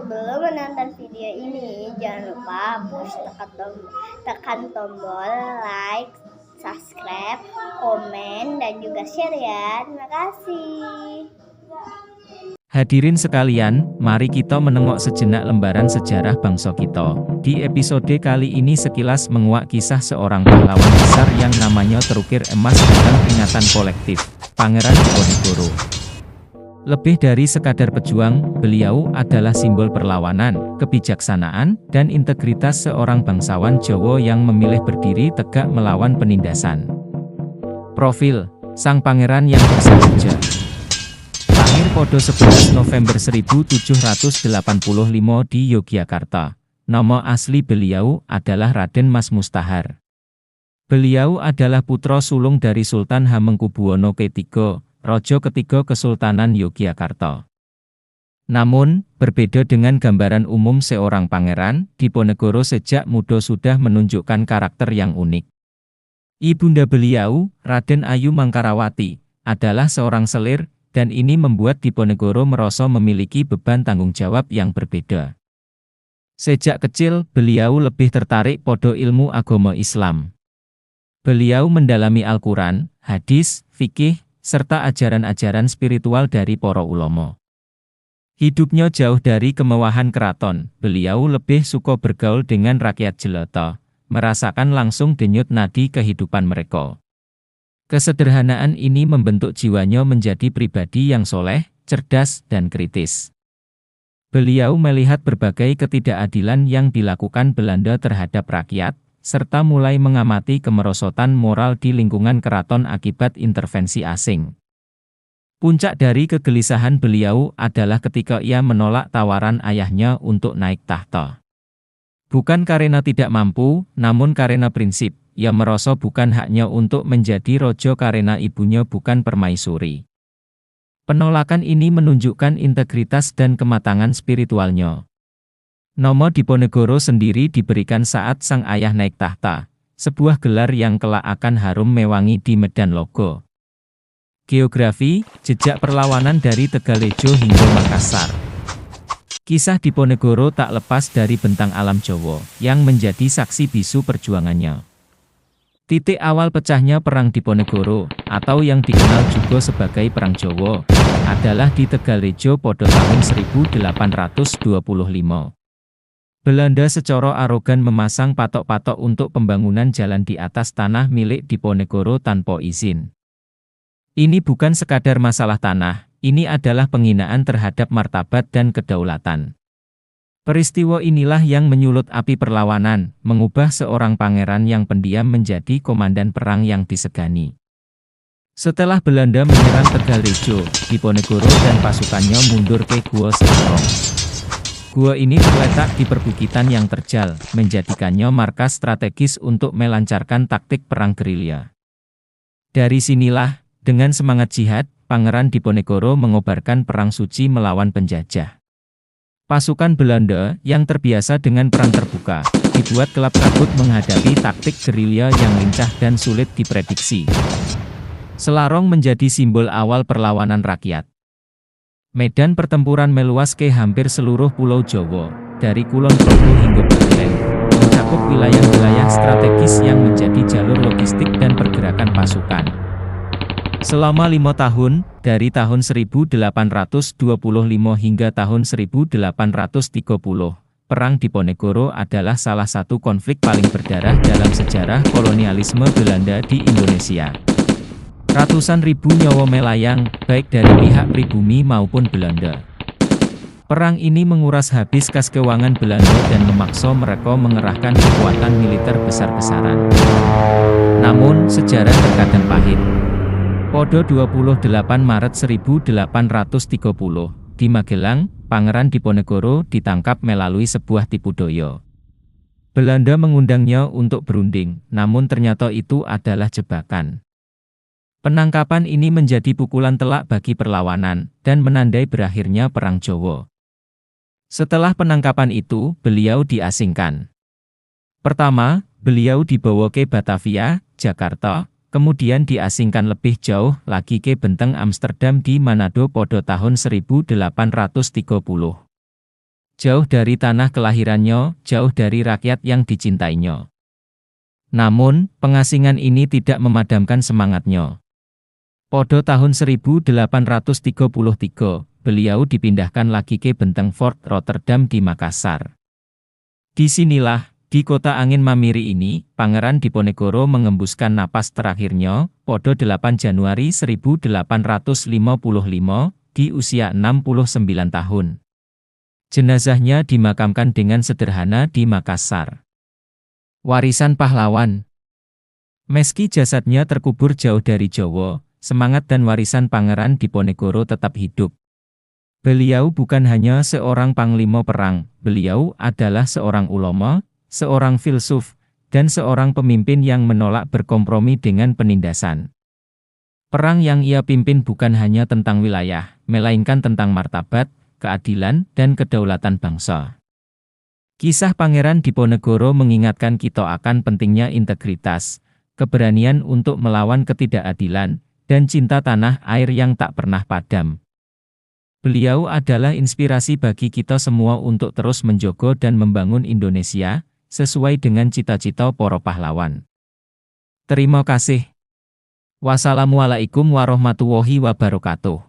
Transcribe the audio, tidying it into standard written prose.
Sebelum menonton video ini, jangan lupa tekan tombol like, subscribe, komen, dan juga share ya. Terima kasih. Hadirin sekalian, mari kita menengok sejenak lembaran sejarah bangsa kita. Di episode kali ini sekilas menguak kisah seorang pahlawan besar yang namanya terukir emas dalam ingatan kolektif, Pangeran Diponegoro. Lebih dari sekadar pejuang, beliau adalah simbol perlawanan, kebijaksanaan, dan integritas seorang bangsawan Jawa yang memilih berdiri tegak melawan penindasan. Profil: sang pangeran yang bersahaja. Lahir pada 11 November 1785 di Yogyakarta. Nama asli beliau adalah Raden Mas Mustahar. Beliau adalah putra sulung dari Sultan Hamengkubuwono III, Raja ketiga Kesultanan Yogyakarta. Namun, berbeda dengan gambaran umum seorang pangeran, Diponegoro sejak muda sudah menunjukkan karakter yang unik. Ibunda beliau, Raden Ayu Mangkarawati, adalah seorang selir, dan ini membuat Diponegoro merasa memiliki beban tanggung jawab yang berbeda. Sejak kecil, beliau lebih tertarik pada ilmu agama Islam. Beliau mendalami Al-Quran, hadis, fikih, serta ajaran-ajaran spiritual dari para ulama. Hidupnya jauh dari kemewahan keraton, beliau lebih suka bergaul dengan rakyat jelata, merasakan langsung denyut nadi kehidupan mereka. Kesederhanaan ini membentuk jiwanya menjadi pribadi yang soleh, cerdas, dan kritis. Beliau melihat berbagai ketidakadilan yang dilakukan Belanda terhadap rakyat, serta mulai mengamati kemerosotan moral di lingkungan keraton akibat intervensi asing. Puncak dari kegelisahan beliau adalah ketika ia menolak tawaran ayahnya untuk naik tahta. Bukan karena tidak mampu, namun karena prinsip. Ia merasa bukan haknya untuk menjadi raja karena ibunya bukan permaisuri. Penolakan ini menunjukkan integritas dan kematangan spiritualnya. Nama Diponegoro sendiri diberikan saat sang ayah naik tahta, sebuah gelar yang kelak akan harum mewangi di medan logo. Geografi, jejak perlawanan dari Tegalejo hingga Makassar. Kisah Diponegoro tak lepas dari bentang alam Jawa, yang menjadi saksi bisu perjuangannya. Titik awal pecahnya Perang Diponegoro, atau yang dikenal juga sebagai Perang Jawa, adalah di Tegalejo pada tahun 1825. Belanda secara arogan memasang patok-patok untuk pembangunan jalan di atas tanah milik Diponegoro tanpa izin. Ini bukan sekadar masalah tanah, ini adalah penghinaan terhadap martabat dan kedaulatan. Peristiwa inilah yang menyulut api perlawanan, mengubah seorang pangeran yang pendiam menjadi komandan perang yang disegani. Setelah Belanda menyerang Tegalejo, Diponegoro dan pasukannya mundur ke Gua Selarong. Gua ini terletak di perbukitan yang terjal, menjadikannya markas strategis untuk melancarkan taktik perang gerilya. Dari sinilah, dengan semangat jihad, Pangeran Diponegoro mengobarkan perang suci melawan penjajah. Pasukan Belanda, yang terbiasa dengan perang terbuka, dibuat kelap kabut menghadapi taktik gerilya yang lincah dan sulit diprediksi. Selarong menjadi simbol awal perlawanan rakyat. Medan pertempuran meluas ke hampir seluruh pulau Jawa, dari Kulon Progo hingga Bagelen, mencakup wilayah-wilayah strategis yang menjadi jalur logistik dan pergerakan pasukan. Selama 5 tahun, dari tahun 1825 hingga tahun 1830, Perang Diponegoro adalah salah satu konflik paling berdarah dalam sejarah kolonialisme Belanda di Indonesia. Ratusan ribu nyawa melayang, baik dari pihak pribumi maupun Belanda. Perang ini menguras habis kas keuangan Belanda dan memaksa mereka mengerahkan kekuatan militer besar-besaran. Namun, sejarah terkadang pahit. Pada 28 Maret 1830, di Magelang, Pangeran Diponegoro ditangkap melalui sebuah tipu daya. Belanda mengundangnya untuk berunding, namun ternyata itu adalah jebakan. Penangkapan ini menjadi pukulan telak bagi perlawanan, dan menandai berakhirnya Perang Jawa. Setelah penangkapan itu, beliau diasingkan. Pertama, beliau dibawa ke Batavia, Jakarta, kemudian diasingkan lebih jauh lagi ke Benteng Amsterdam di Manado pada tahun 1830. Jauh dari tanah kelahirannya, jauh dari rakyat yang dicintainya. Namun, pengasingan ini tidak memadamkan semangatnya. Pada tahun 1833, beliau dipindahkan lagi ke Benteng Fort Rotterdam di Makassar. Disinilah, di kota angin mamiri ini, Pangeran Diponegoro mengembuskan napas terakhirnya, pada 8 Januari 1855, di usia 69 tahun. Jenazahnya dimakamkan dengan sederhana di Makassar. Warisan pahlawan. Meski jasadnya terkubur jauh dari Jawa, semangat dan warisan Pangeran Diponegoro tetap hidup. Beliau bukan hanya seorang panglima perang, beliau adalah seorang ulama, seorang filsuf, dan seorang pemimpin yang menolak berkompromi dengan penindasan. Perang yang ia pimpin bukan hanya tentang wilayah, melainkan tentang martabat, keadilan, dan kedaulatan bangsa. Kisah Pangeran Diponegoro mengingatkan kita akan pentingnya integritas, keberanian untuk melawan ketidakadilan, dan cinta tanah air yang tak pernah padam. Beliau adalah inspirasi bagi kita semua untuk terus menjaga dan membangun Indonesia, sesuai dengan cita-cita para pahlawan. Terima kasih. Wassalamualaikum warahmatullahi wabarakatuh.